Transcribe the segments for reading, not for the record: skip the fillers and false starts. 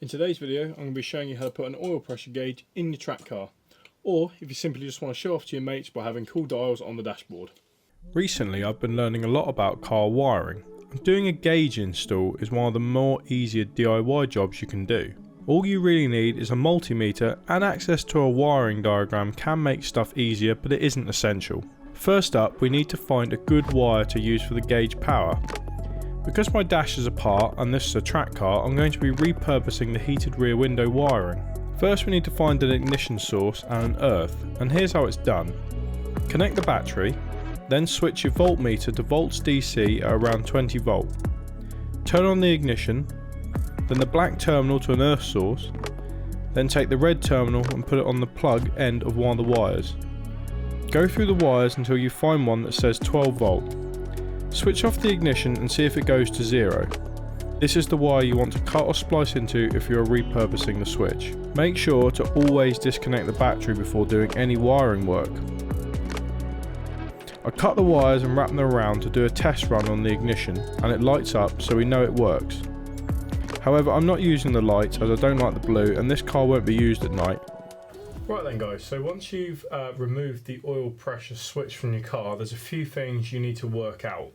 In today's video, I'm going to be showing you how to put an oil pressure gauge in your track car, or if you simply just want to show off to your mates by having cool dials on the dashboard. Recently I've been learning a lot about car wiring, and doing a gauge install is one of the more easier DIY jobs you can do. All you really need is a multimeter, and access to a wiring diagram can make stuff easier, but it isn't essential. First up, we need to find a good wire to use for the gauge power. Because my dash is apart and this is a track car, I'm going to be repurposing the heated rear window wiring. First we need to find an ignition source and an earth, and here's how it's done. Connect the battery, then switch your voltmeter to volts DC at around 20 volt. Turn on the ignition, then the black terminal to an earth source, then take the red terminal and put it on the plug end of one of the wires. Go through the wires until you find one that says 12 volt. Switch off the ignition and see if it goes to 0. This is the wire you want to cut or splice into if you are repurposing the switch. Make sure to always disconnect the battery before doing any wiring work. I cut the wires and wrap them around to do a test run on the ignition, and it lights up so we know it works. However, I'm not using the lights as I don't like the blue and this car won't be used at night. Right then guys, so once you've removed the oil pressure switch from your car, there's a few things you need to work out.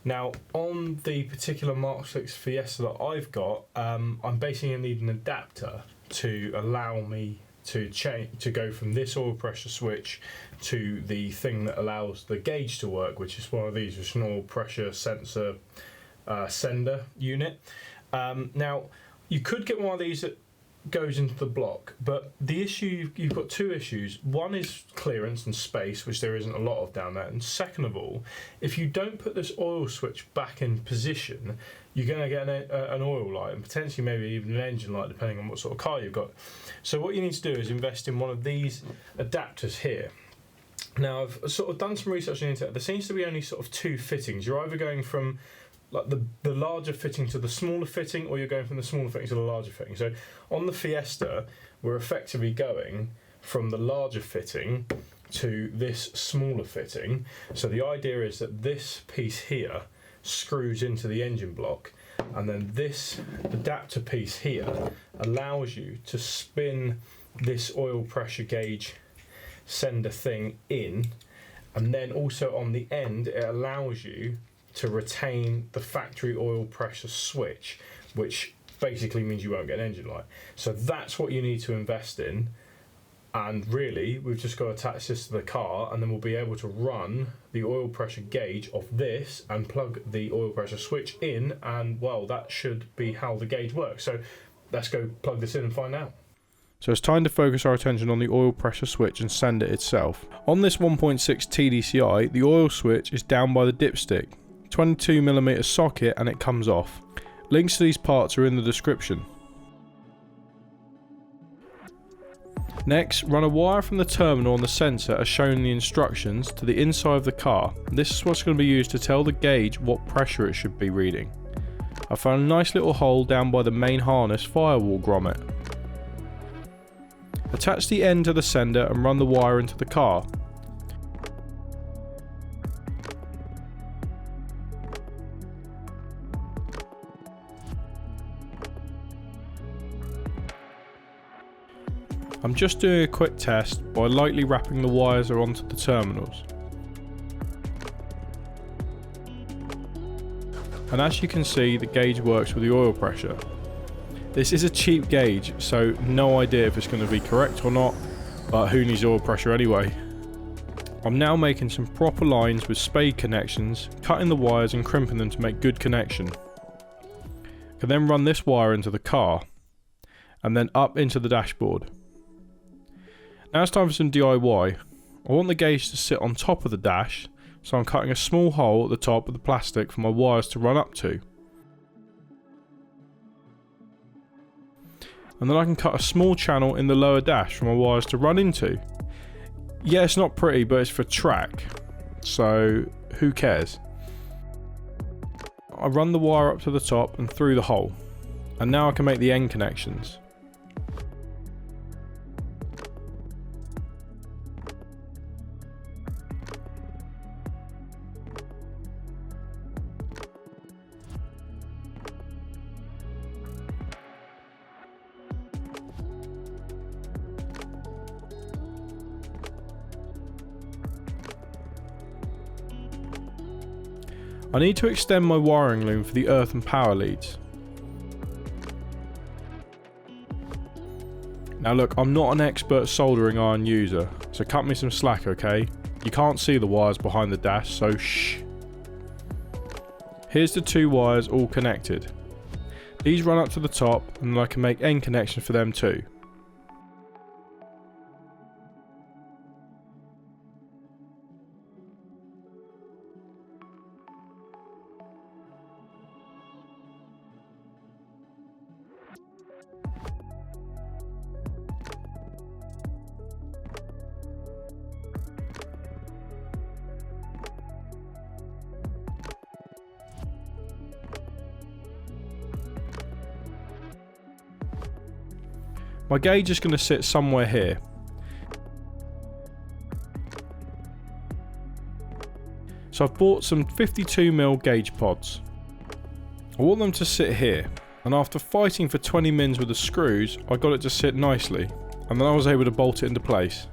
Now on the particular MK6 Fiesta that I've got, I'm basically going to need an adapter to allow me to go from this oil pressure switch to the thing that allows the gauge to work, which is one of these, which is an oil pressure sensor sender unit. Now you could get one of these that goes into the block, but the issue, you've got two issues. One is clearance and space, which there isn't a lot of down there, and second of all, if you don't put this oil switch back in position, you're going to get an oil light and potentially maybe even an engine light depending on what sort of car you've got. So what you need to do is invest in one of these adapters here. Now I've sort of done some research on the internet. There seems to be only sort of two fittings. You're either going from like the larger fitting to the smaller fitting, or you're going from the smaller fitting to the larger fitting. So on the Fiesta, we're effectively going from the larger fitting to this smaller fitting. So the idea is that this piece here screws into the engine block, and then this adapter piece here allows you to spin this oil pressure gauge sender thing in, and then also on the end it allows you to retain the factory oil pressure switch, which basically means you won't get an engine light. So that's what you need to invest in, and really we've just got to attach this to the car, and then we'll be able to run the oil pressure gauge off this and plug the oil pressure switch in, and well, that should be how the gauge works. So let's go plug this in and find out. So it's time to focus our attention on the oil pressure switch and sender itself. On this 1.6 TDCi, the oil switch is down by the dipstick. 22mm socket, and it comes off. Links to these parts are in the description. Next, run a wire from the terminal on the sensor as shown in the instructions to the inside of the car. This is what's going to be used to tell the gauge what pressure it should be reading. I found a nice little hole down by the main harness firewall grommet. Attach the end to the sender and run the wire into the car. I'm just doing a quick test by lightly wrapping the wires onto the terminals. And as you can see, the gauge works with the oil pressure. This is a cheap gauge, so no idea if it's going to be correct or not, but who needs oil pressure anyway? I'm now making some proper lines with spade connections, cutting the wires and crimping them to make good connection. I can then run this wire into the car, and then up into the dashboard. Now it's time for some DIY. I want the gauge to sit on top of the dash, so I'm cutting a small hole at the top of the plastic for my wires to run up to. And then I can cut a small channel in the lower dash for my wires to run into. Yeah, it's not pretty, but it's for track, so who cares? I run the wire up to the top and through the hole, and now I can make the end connections. I need to extend my wiring loom for the earth and power leads. Now look, I'm not an expert soldering iron user, so cut me some slack, okay? You can't see the wires behind the dash, so shh. Here's the 2 wires all connected. These run up to the top, and then I can make end connections for them too. My gauge is going to sit somewhere here. So I've bought some 52mm gauge pods. I want them to sit here, and after fighting for 20 mins with the screws, I got it to sit nicely, and then I was able to bolt it into place.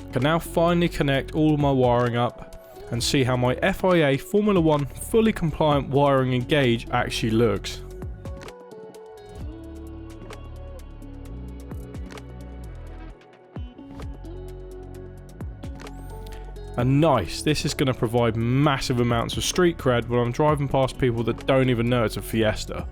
I can now finally connect all of my wiring up and see how my FIA Formula 1 fully compliant wiring and gauge actually looks. And nice, this is going to provide massive amounts of street cred when I'm driving past people that don't even know it's a Fiesta.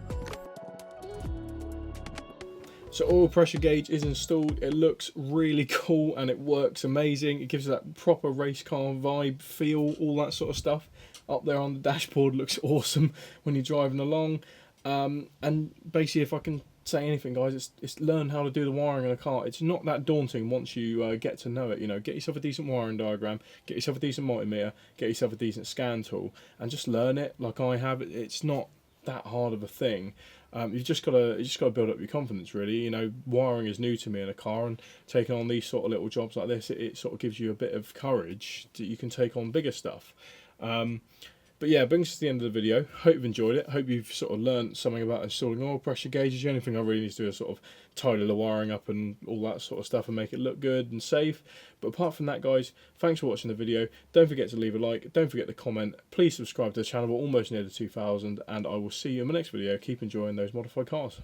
So oil pressure gauge is installed. It looks really cool and it works amazing. It gives that proper race car vibe, feel, all that sort of stuff. Up there on the dashboard looks awesome when you're driving along. And basically, if I can say anything, guys, it's learn how to do the wiring in a car. It's not that daunting once you get to know it. You know, get yourself a decent wiring diagram, get yourself a decent multimeter, get yourself a decent scan tool, and just learn it like I have. It's not that hard of a thing. You've just got to build up your confidence, really. You know, wiring is new to me in a car, and taking on these sort of little jobs like this, it sort of gives you a bit of courage that you can take on bigger stuff. But yeah, it brings us to the end of the video. Hope you've enjoyed it. Hope you've sort of learned something about installing oil pressure gauges. The only thing I really need to do is sort of tidy the wiring up and all that sort of stuff and make it look good and safe. But apart from that, guys, thanks for watching the video. Don't forget to leave a like. Don't forget to comment. Please subscribe to the channel. We're almost near the 2,000, and I will see you in my next video. Keep enjoying those modified cars.